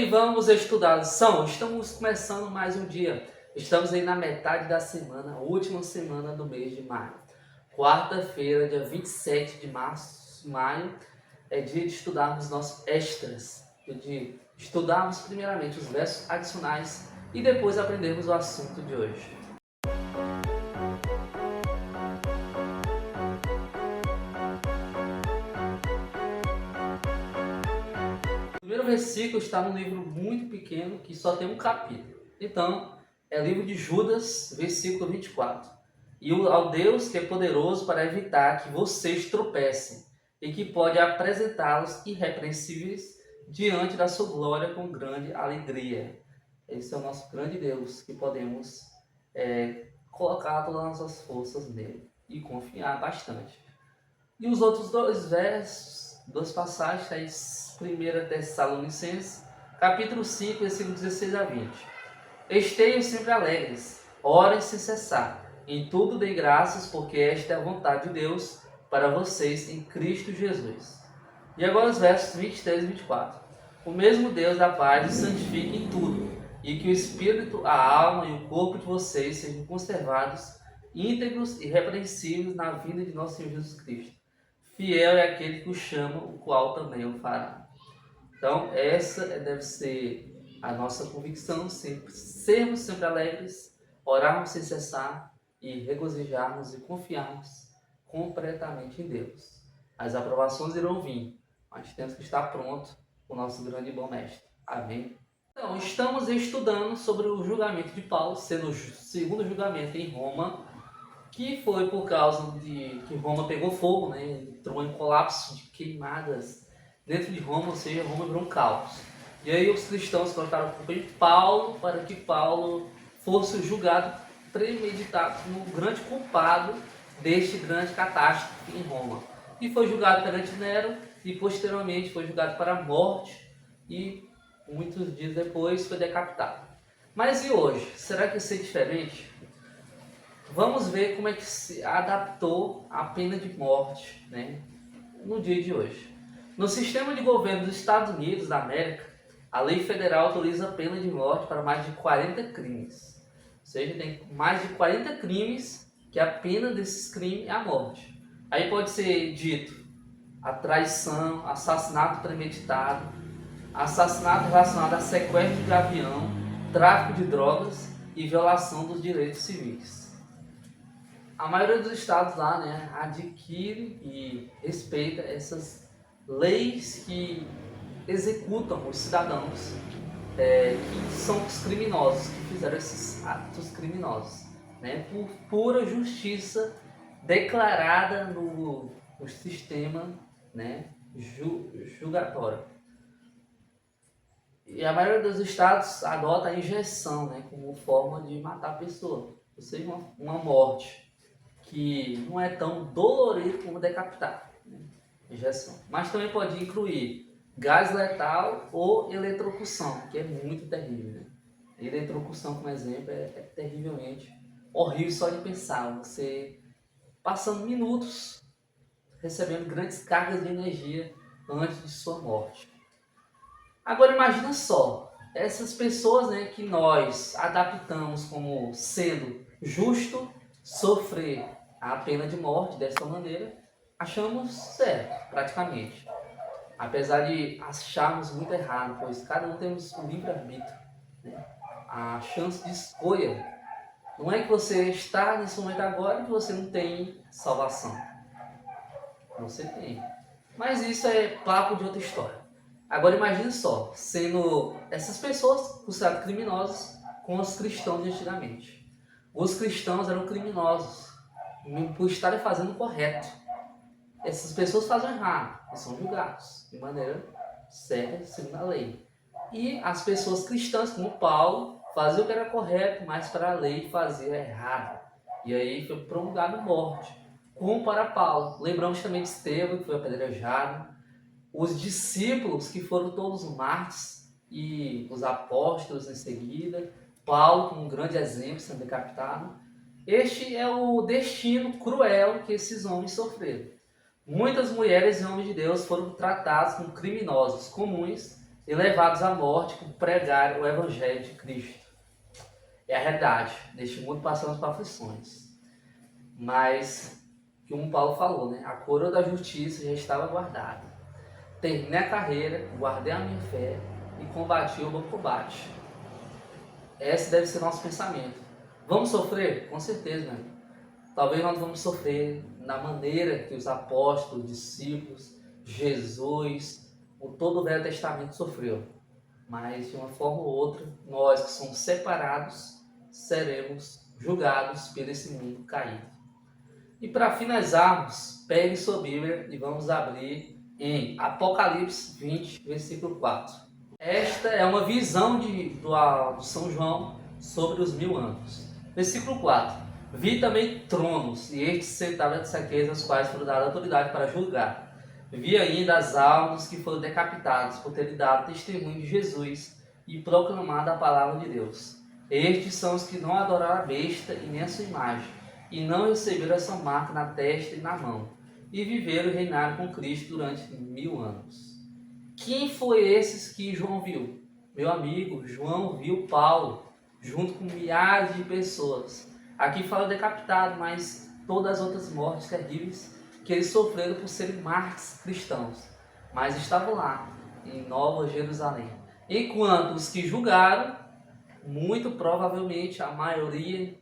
E vamos estudar a lição. Estamos começando mais um dia. Estamos aí na metade da semana, última semana do mês de maio. Quarta-feira, dia 27 de maio, é dia de estudarmos nossos extras. De estudarmos primeiramente os versos adicionais e depois aprendermos o assunto de hoje. O primeiro versículo está num livro muito pequeno que só tem um capítulo. Então, é o livro de Judas, versículo 24. E ao Deus que é poderoso para evitar que vocês tropecem e que pode apresentá-los irrepreensíveis diante da sua glória com grande alegria. Esse é o nosso grande Deus que podemos colocar todas as nossas forças nele e confiar bastante. E os outros dois versos, duas passagens, 1 Tessalonicenses, capítulo 5, versículo 16 a 20. Estejam sempre alegres, orem sem cessar, em tudo deem graças, porque esta é a vontade de Deus para vocês em Cristo Jesus. E agora os versos 23 e 24. O mesmo Deus da paz os santifique em tudo, e que o Espírito, a alma e o corpo de vocês sejam conservados íntegros e irrepreensíveis na vinda de nosso Senhor Jesus Cristo. Fiel é aquele que o chama, o qual também o fará. Então, essa deve ser a nossa convicção, sermos sempre alegres, orarmos sem cessar e regozijarmos e confiarmos completamente em Deus. As aprovações irão vir, mas temos que estar pronto com o nosso grande e bom mestre. Amém? Então, estamos estudando sobre o julgamento de Paulo, sendo o segundo julgamento em Roma, que foi por causa de que Roma pegou fogo, né? Entrou em colapso de queimadas dentro de Roma, ou seja, Roma virou um caos. E aí os cristãos colocaram a culpa em Paulo para que Paulo fosse julgado premeditado como o grande culpado deste grande catástrofe em Roma. E foi julgado perante Nero e posteriormente foi julgado para a morte e muitos dias depois foi decapitado. Mas e hoje? Será que isso é diferente? Vamos ver como é que se adaptou a pena de morte, né, no dia de hoje. No sistema de governo dos Estados Unidos da América, a lei federal autoriza a pena de morte para mais de 40 crimes. Ou seja, tem mais de 40 crimes que a pena desses crimes é a morte. Aí pode ser dito a traição, assassinato premeditado, assassinato relacionado a sequestro de avião, tráfico de drogas e violação dos direitos civis. A maioria dos estados lá, né, adquire e respeita essas leis que executam os cidadãos que são os criminosos, que fizeram esses atos criminosos, né, por pura justiça declarada no sistema, né, julgatório. E a maioria dos estados adota a injeção, né, como forma de matar a pessoa, ou seja, uma morte que não é tão dolorido como decapitar, né? Injeção. Mas também pode incluir gás letal ou eletrocução, que é muito terrível, né? Eletrocução, como exemplo, é terrivelmente horrível só de pensar. Você passando minutos recebendo grandes cargas de energia antes de sua morte. Agora imagina só, essas pessoas, né, que nós adaptamos como sendo justo sofrer a pena de morte dessa maneira, achamos certo, praticamente. Apesar de acharmos muito errado, pois cada um temos um livre-arbítrio, né? A chance de escolha. Não é que você está nesse momento agora que você não tem salvação. Você tem. Mas isso é papo de outra história. Agora imagine só, sendo essas pessoas consideradas criminosas com os cristãos de antigamente. Os cristãos eram criminosos por estarem fazendo o correto. Essas pessoas fazem errado e são julgados de maneira certa, segundo a lei. E as pessoas cristãs, como Paulo, faziam o que era correto, mas para a lei fazia errado. E aí foi promulgado morte, como para Paulo. Lembramos também de Estevão, que foi apedrejado. Os discípulos, que foram todos mártires, e os apóstolos em seguida. Paulo, como um grande exemplo, sendo decapitado. Este é o destino cruel que esses homens sofreram. Muitas mulheres e homens de Deus foram tratados como criminosos comuns e levados à morte por pregar o Evangelho de Cristo. É a realidade. Neste mundo passamos por aflições. Mas, como Paulo falou, né? A coroa da justiça já estava guardada. Terminei a carreira, guardei a minha fé e combati o bom combate. Esse deve ser nosso pensamento. Vamos sofrer? Com certeza, né? Talvez nós vamos sofrer na maneira que os apóstolos, discípulos, Jesus, todo o Velho Testamento sofreu. Mas de uma forma ou outra, nós que somos separados, seremos julgados por esse mundo caído. E para finalizarmos, pegue sua Bíblia e vamos abrir em Apocalipse 20, versículo 4. Esta é uma visão de São João sobre os 1000 anos. Versículo 4. Vi também tronos, e estes sentados de saqueiros, aos quais foram dada autoridade para julgar. Vi ainda as almas que foram decapitadas por terem dado testemunho de Jesus e proclamado a palavra de Deus. Estes são os que não adoraram a besta e nem a sua imagem, e não receberam essa marca na testa e na mão, e viveram e reinaram com Cristo durante 1000 anos. Quem foi esses que João viu? Meu amigo, João viu Paulo, junto com milhares de pessoas. Aqui fala decapitado, mas todas as outras mortes terríveis que eles sofreram por serem mártires cristãos. Mas estavam lá, em Nova Jerusalém. Enquanto os que julgaram, muito provavelmente a maioria,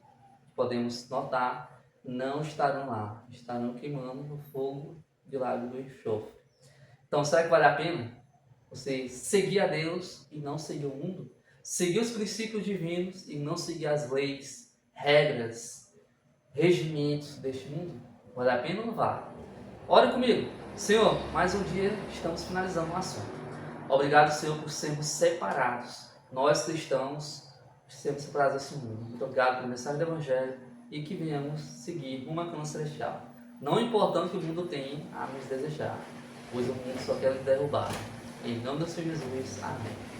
podemos notar, não estarão lá. Estarão queimando no fogo de lago do enxofre. Então, será que vale a pena você seguir a Deus e não seguir o mundo? Seguir os princípios divinos e não seguir as leis, regras, regimentos deste mundo? Vale a pena ou não vale? Ore comigo. Senhor, mais um dia estamos finalizando o assunto. Obrigado, Senhor, por sermos separados. Nós cristãos sermos separados desse mundo. Muito obrigado pela mensagem do Evangelho e que venhamos seguir uma cana celestial. Não importando que o mundo tenha a nos desejar, pois o mundo só quer nos derrubar. Em nome do Senhor Jesus. Amém.